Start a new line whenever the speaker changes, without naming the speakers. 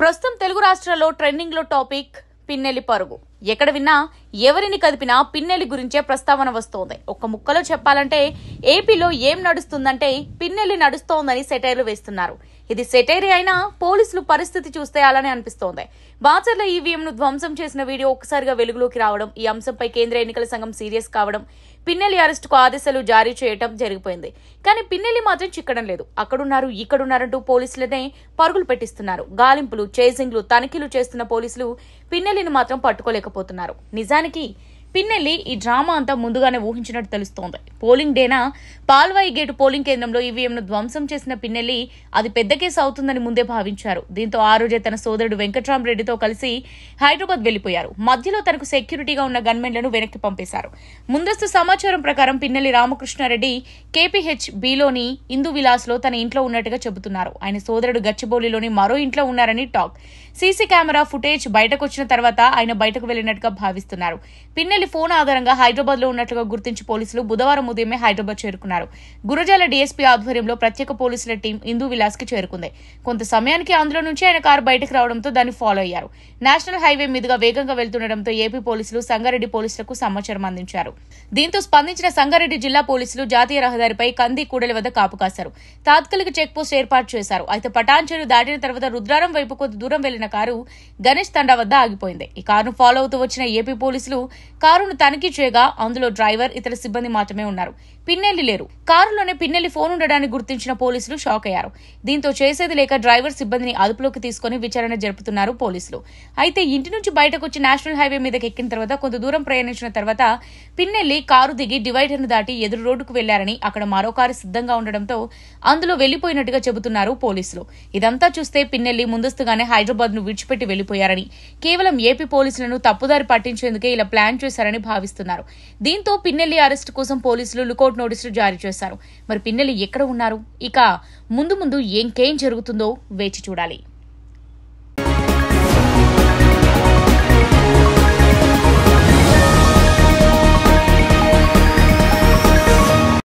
ప్రస్తుతం తెలుగు రాష్ట్రాల్లో ట్రెండింగ్ లో టాపిక్ పిన్నెల్లి పరుగు. ఎక్కడ విన్నా ఎవరిని కదిపినా పిన్నెల్లి గురించే ప్రస్తావన వస్తోంది. ఒక్క ముక్కలో చెప్పాలంటే ఏపీలో ఏం నడుస్తుందంటే పిన్నెల్లి నడుస్తోందని సెటైర్లు వేస్తున్నారు. ఇది సెటైరీ అయినా పోలీసులు పరిస్థితి చూస్తే అలానే అనిపిస్తోంది. బాచర్ల ఈవీఎంను ధ్వంసం చేసిన వీడియో ఒక్కసారిగా వెలుగులోకి రావడం, ఈ అంశంపై కేంద్ర ఎన్నికల సంఘం సీరియస్ కావడం, పిన్నెల్లి అరెస్టుకు ఆదేశాలు జారీ చేయడం జరిగిపోయింది. కానీ పిన్నెల్లి మాత్రం చిక్కడం లేదు. అక్కడున్నారు ఇక్కడున్నారంటూ పోలీసులనే పరుగులు పెట్టిస్తున్నారు. గాలింపులు, చేజింగ్లు, తనిఖీలు చేస్తున్న పోలీసులు పిన్నెల్లిని మాత్రం పట్టుకోలేకపోతున్నారు. నిజానికి పిన్నెల్లి ఈ డ్రామా అంతా ముందుగానే ఊహించినట్టు తెలుస్తోంది. పోలింగ్ డేనా పాల్వాయి గేటు పోలింగ్ కేంద్రంలో ఈవీఎంను ధ్వంసం చేసిన పిన్నెల్లి అది పెద్ద కేసు అవుతుందని ముందే భావించారు. దీంతో ఆ రోజే తన సోదరుడు వెంకట్రామరెడ్డితో కలిసి హైదరాబాద్ వెళ్లిపోయారు. మధ్యలో తనకు సెక్యూరిటీగా ఉన్న గన్మెన్లను వెనక్కి పంపేశారు. ముందస్తు సమాచారం ప్రకారం పిన్నెల్లి రామకృష్ణారెడ్డి కేపీహెచ్ బిలోని ఇందు విలాస్ లో తన ఇంట్లో ఉన్నట్టుగా చెబుతున్నారు. ఆయన సోదరుడు గచ్చిబౌలిలోని మరో ఇంట్లో ఉన్నారని టాక్. సీసీ కెమెరా ఫుటేజ్ బయటకు వచ్చిన తర్వాత ఆయన బయటకు వెళ్లినట్టుగా భావిస్తున్నారు. పిన్నెల్లి ఫోన్ ఆధారంగా హైదరాబాద్ లో ఉన్నట్లుగా గుర్తించి పోలీసులు బుధవారం ఉదయమే హైదరాబాద్ చేరుకున్నారు. గురజాల డీఎస్పీ ఆధ్వర్యంలో ప్రత్యేక పోలీసుల టీం ఇందు విలాస్ కి చేరుకుంది. కొంత సమయానికి అందులో నుంచి ఆయన కారు బయటకు రావడంతో దాన్ని ఫాలో అయ్యారు. నేషనల్ హైవే మీదుగా వేగంగా వెళ్తుండటంతో ఏపీ పోలీసులు సంగారెడ్డి పోలీసులకు సమాచారం అందించారు. దీంతో స్పందించిన సంగారెడ్డి జిల్లా పోలీసులు జాతీయ రహదారిపై కంది కూడలి వద్ద కాపు కాశారు. తాత్కాలిక చెక్ పోస్ట్ ఏర్పాటు చేశారు. అయితే పటాన్చెరు దాటిన తర్వాత రుద్రారం వైపు కొంత దూరం వెళ్లిన కారు గణేష్ తండా వద్ద ఆగిపోయింది. ఈ కారును ఫాలో అవుతూ వచ్చిన ఏపీ పోలీసులు కారును తనిఖీ చేయగా అందులో డ్రైవర్, ఇతర సిబ్బంది మాత్రమే ఉన్నారు. పిన్నెల్లి లేరు. కారులోనే పిన్నెల్లి ఫోన్ ఉండడాన్ని గుర్తించిన పోలీసులు షాక్ అయ్యారు. దీంతో చేసేది లేక డ్రైవర్, సిబ్బందిని అదుపులోకి తీసుకుని విచారణ జరుపుతున్నారు పోలీసులు. అయితే ఇంటి నుంచి బయటకు వచ్చి నేషనల్ హైవే మీదకి ఎక్కిన తర్వాత కొంత దూరం ప్రయాణించిన తర్వాత పిన్నెల్లి కారు దిగి డివైడర్ ను దాటి ఎదురు రోడ్డుకు వెళ్లారని, అక్కడ మరో కారు సిద్ధంగా ఉండడంతో అందులో వెళ్లిపోయినట్టుగా చెబుతున్నారు పోలీసులు. ఇదంతా చూస్తే పిన్నెల్లి ముందస్తుగానే హైదరాబాద్ ను విడిచిపెట్టి వెళ్లిపోయారని, కేవలం ఏపీ పోలీసులను తప్పుదారి పట్టించేందుకే ఇలా ప్లాన్ చేశారని భావిస్తున్నారు. దీంతో పిన్నెల్లి అరెస్టు కోసం పోలీసులు లుకౌట్ నోటీసులు జారీ చేశారు. మరి పిన్నెల్లి ఎక్కడ ఉన్నారు? ఇక ముందు ఇంకేం జరుగుతుందో వేచి చూడాలి.